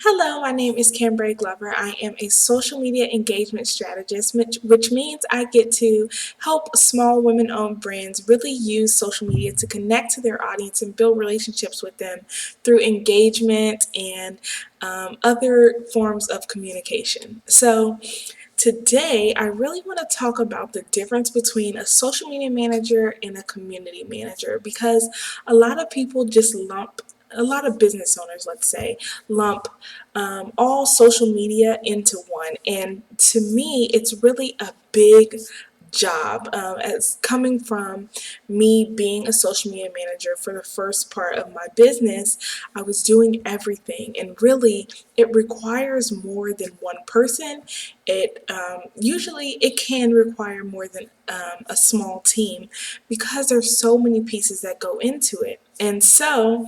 Hello, my name is Cambray Glover. I am a social media engagement strategist, which means I get to help small women owned brands really use social media to connect to their audience and build relationships with them through engagement and other forms of communication. So, today, I really want to talk about the difference between a social media manager and a community manager because a lot of people just lump a lot of business owners, let's say, lump all social media into one. And to me, it's really a big job. As coming from me being a social media manager for the first part of my business, I was doing everything, and really, it requires more than one person. It usually it can require more than a small team because there's so many pieces that go into it. And so,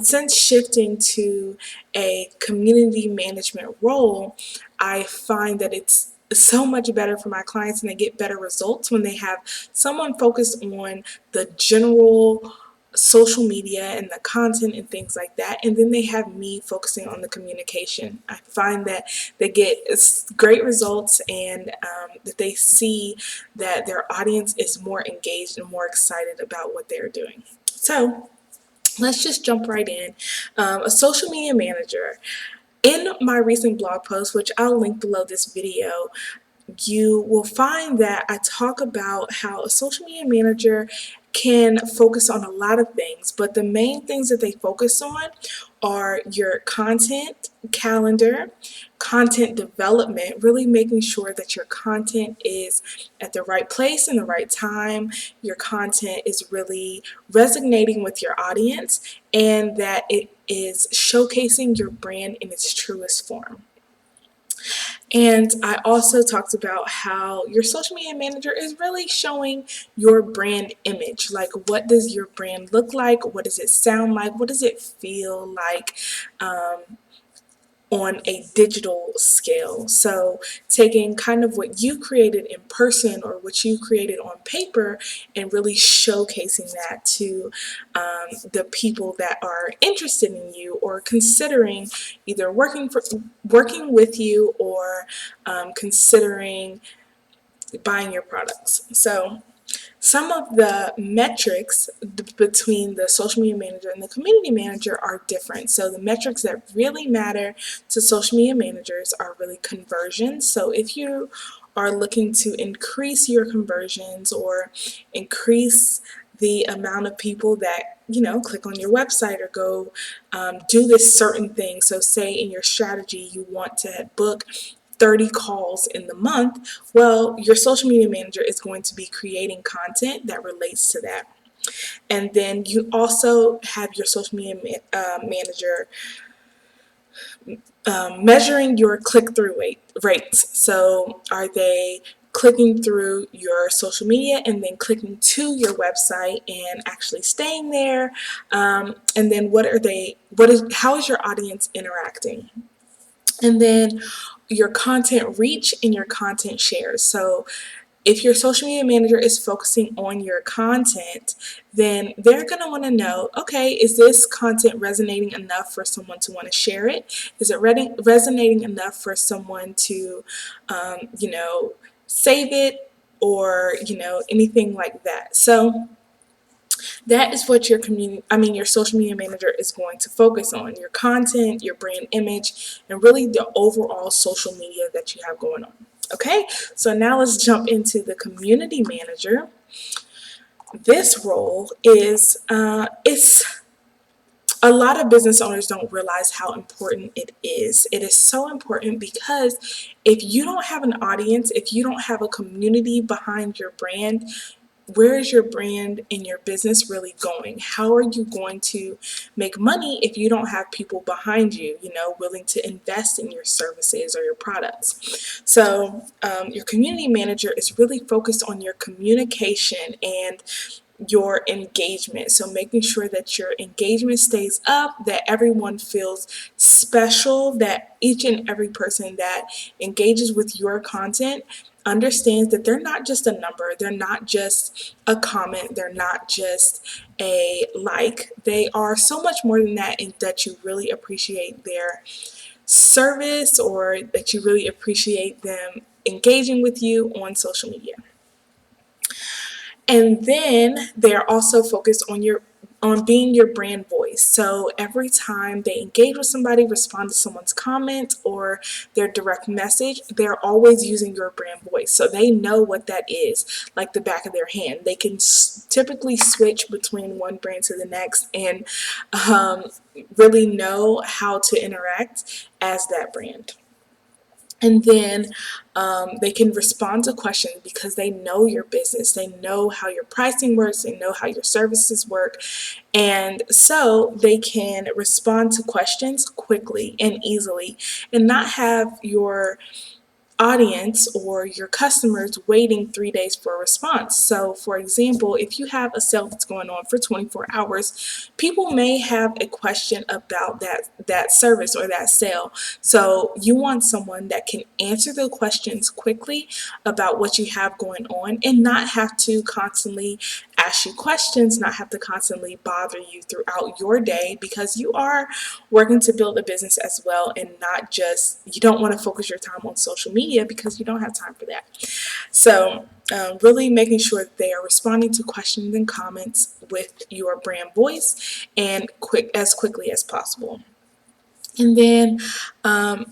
since shifting to a community management role, I find that it's so much better for my clients and they get better results when they have someone focused on the general social media and the content and things like that, and then they have me focusing on the communication. I find that they get great results, and that they see that their audience is more engaged and more excited about what they're doing. So let's just jump right in. A social media manager. In my recent blog post, which I'll link below this video, you will find that I talk about how a social media manager can focus on a lot of things, but the main things that they focus on are your content calendar, content development, really making sure that your content is at the right place and the right time, your content is really resonating with your audience, and that it is showcasing your brand in its truest form. And I also talked about how your social media manager is really showing your brand image. Like, what does your brand look like? What does it sound like? What does it feel like? On a digital scale. So taking kind of what you created in person or what you created on paper and really showcasing that to the people that are interested in you or considering either working with you or considering buying your products. So some of the metrics between the social media manager and the community manager are different. So the metrics that really matter to social media managers are really conversions. So if you are looking to increase your conversions or increase the amount of people that click on your website or go do this certain thing. So say in your strategy you want to book 30 calls in the month, well, your social media manager is going to be creating content that relates to that. And then you also have your social media manager measuring your click-through rates. So are they clicking through your social media and then clicking to your website and actually staying there? And then how is your audience interacting? And then your content reach and your content shares. So if your social media manager is focusing on your content, then they're going to want to know, okay, is this content resonating enough for someone to want to share it? Is it resonating enough for someone to, save it or, anything like that? So that is what your social media manager is going to focus on: your content, your brand image, and really the overall social media that you have going on. Okay, so now let's jump into the community manager. This role is it's a lot of business owners don't realize how important it is. It is so important because if you don't have an audience, if you don't have a community behind your brand, where is your brand and your business really going? How are you going to make money if you don't have people behind you, willing to invest in your services or your products? So your community manager is really focused on your communication and your engagement. So making sure that your engagement stays up, that everyone feels special, that each and every person that engages with your content understands that they're not just a number, they're not just a comment, they're not just a like, they are so much more than that, and that you really appreciate their service, or that you really appreciate them engaging with you on social media. And then they're also focused on being your brand voice. So every time they engage with somebody, respond to someone's comment or their direct message, they're always using your brand voice. So they know what that is like the back of their hand. They can typically switch between one brand to the next and really know how to interact as that brand. And then they can respond to questions because they know your business. They know how your pricing works. They know how your services work. And so they can respond to questions quickly and easily and not have your audience or your customers waiting 3 days for a response. So for example, if you have a sale that's going on for 24 hours, people may have a question about that service or that sale. So you want someone that can answer the questions quickly about what you have going on and not have to constantly ask you questions, not have to constantly bother you throughout your day, because you are working to build a business as well, and not just, you don't want to focus your time on social media because you don't have time for that. So really making sure that they are responding to questions and comments with your brand voice and as quickly as possible. And then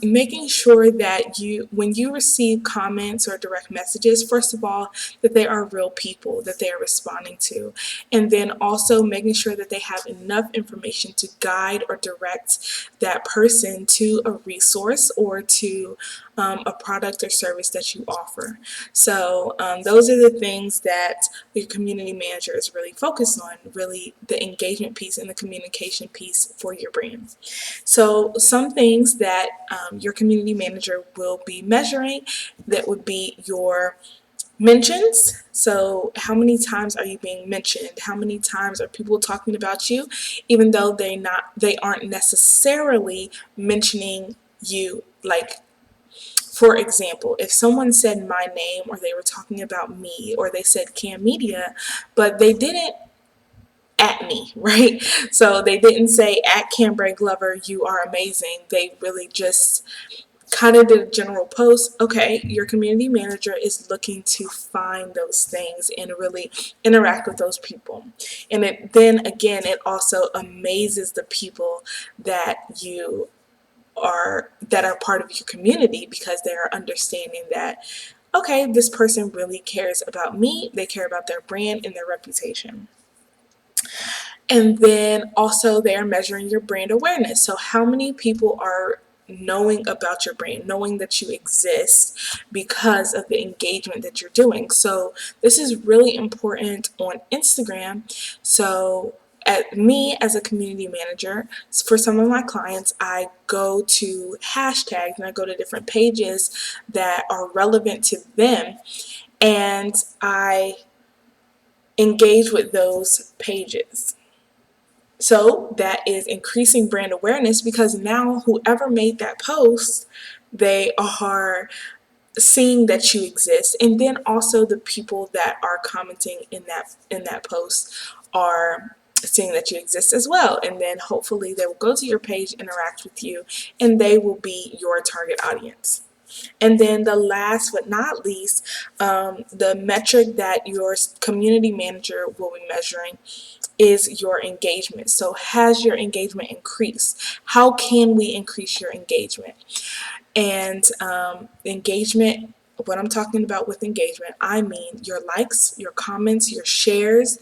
making sure that when you receive comments or direct messages, first of all, that they are real people that they are responding to. And then also making sure that they have enough information to guide or direct that person to a resource or to a product or service that you offer. So those are the things that your community manager is really focused on, really the engagement piece and the communication piece for your brand. So some things that your community manager will be measuring, that would be your mentions. So how many times are you being mentioned? How many times are people talking about you, even though they aren't necessarily mentioning you? Like, for example, if someone said my name, or they were talking about me, or they said Cam Media, but they didn't at me, right? So they didn't say at Cambrai Glover, you are amazing. They really just kind of did a general post. Okay, your community manager is looking to find those things and really interact with those people. And then again, it also amazes the people that are part of your community, because they are understanding that, okay, this person really cares about me. They care about their brand and their reputation. And then also they are measuring your brand awareness. So how many people are knowing about your brand, knowing that you exist because of the engagement that you're doing. So this is really important on Instagram. So at me as a community manager, for some of my clients, I go to hashtags and I go to different pages that are relevant to them, and I engage with those pages. So that is increasing brand awareness, because now whoever made that post, they are seeing that you exist. And then also the people that are commenting in that post are seeing that you exist as well. And then hopefully they will go to your page, interact with you, and they will be your target audience. And then the last but not least, the metric that your community manager will be measuring is your engagement. So has your engagement increased? How can we increase your engagement? And engagement, what I'm talking about with engagement, I mean your likes, your comments, your shares,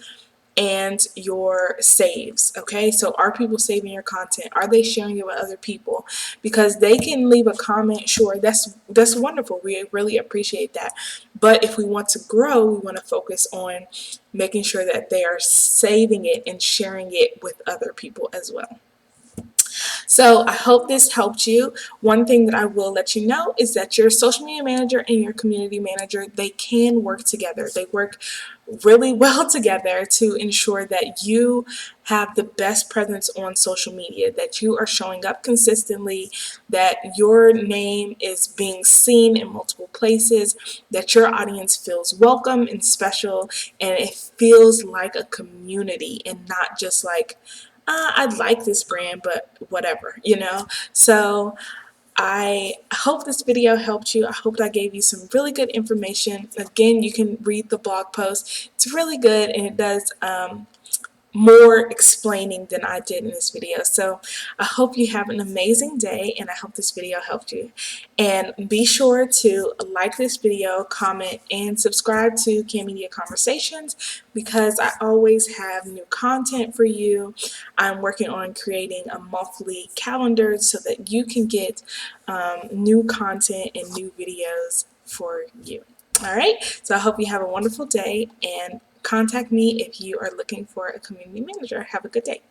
and your saves. Okay, so are people saving your content? Are they sharing it with other people? Because they can leave a comment, sure, that's wonderful, we really appreciate that, but if we want to grow, we want to focus on making sure that they are saving it and sharing it with other people as well. So I hope this helped you. One thing that I will let you know is that your social media manager and your community manager, they can work together. They work really well together to ensure that you have the best presence on social media, that you are showing up consistently, that your name is being seen in multiple places, that your audience feels welcome and special, and it feels like a community and not just like, I like this brand, but whatever, you know? So I hope this video helped you. I hope I gave you some really good information. Again, you can read the blog post. It's really good, and it does more explaining than I did in this video. So I hope you have an amazing day, and I hope this video helped you. And be sure to like this video, comment, and subscribe to Cam Media Conversations, because I always have new content for you. I'm working on creating a monthly calendar so that you can get new content and new videos for you. All right, so I hope you have a wonderful day, and contact me if you are looking for a community manager. Have a good day.